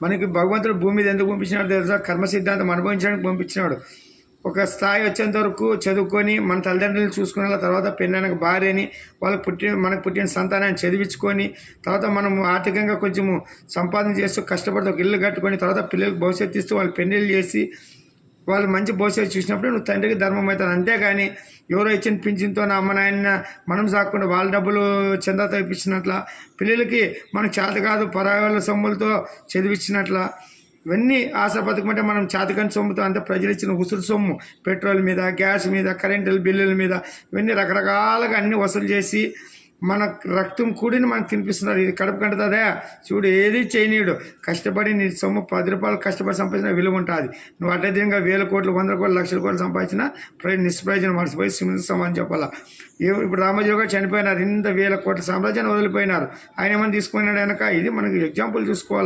మనకి భగవంతుడు భూమి మీద ఎందుకు పంపించినాడు తెలుసా? కర్మ సిద్ధాంతం అనుభవించడానికి పంపించినాడు. ఒక స్థాయి వచ్చేంత వరకు చదువుకొని మన తల్లిదండ్రులు చూసుకున్న తర్వాత పెళ్ళైన భార్యని మనకు పుట్టిన సంతానాన్ని చదివించుకొని తర్వాత మనం ఆర్థికంగా కొంచెము సంపాదన చేస్తూ కష్టపడుతూ ఒక ఇల్లు కట్టుకొని తర్వాత పిల్లలకు భవిష్యత్తు ఇస్తూ వాళ్ళు పెళ్ళిళ్ళు చేసి వాళ్ళు మంచి భవిష్యత్తు చూసినప్పుడు నువ్వు తండ్రికి ధర్మం అవుతుంది. అంతేగాని ఎవరో ఇచ్చిన పింఛన్తో నా అమ్మ నాయన మనం సాకుండా వాళ్ళ డబ్బులు చందాతో ఇప్పించినట్ల, పిల్లలకి మనకు చేత కాదు పరాయి వాళ్ళ సొమ్ములతో చదివించినట్ల, ఇవన్నీ ఆశ బతుకమంటే మనం చేతకాని సొమ్ముతో అంటే ప్రజలు ఇచ్చిన ఉసురు సొమ్ము పెట్రోల్ మీద, గ్యాస్ మీద, కరెంటు బిల్లుల మీద ఇవన్నీ రకరకాలుగా అన్నీ వసూలు చేసి మన రక్తం కూడిని మనకు తినిపిస్తున్నారు. ఇది కడుపు కంటుతుందా? చూడు, ఏది చేయనీయుడు. కష్టపడి నీ సొమ్ము 10 రూపాయలు కష్టపడి సంపాదించిన విలువ ఉంటుంది. నువ్వు అట్లా దీనిగా 1000 కోట్లు, 100 కోట్లు, లక్షల కోట్లు సంపాదించిన నిష్ప్రయోజనం మర్చిపోయి సిమెంట్ సమానం చెప్పాలా. ఇప్పుడు రామోజీ గారు చనిపోయినారు, ఇంత 1000 కోట్ల సామ్రాజ్యాన్ని వదిలిపోయినారు. ఆయన ఏమైనా తీసుకున్నాడు వెనక? ఇది మనకి ఎగ్జాంపుల్ చూసుకోవాలి.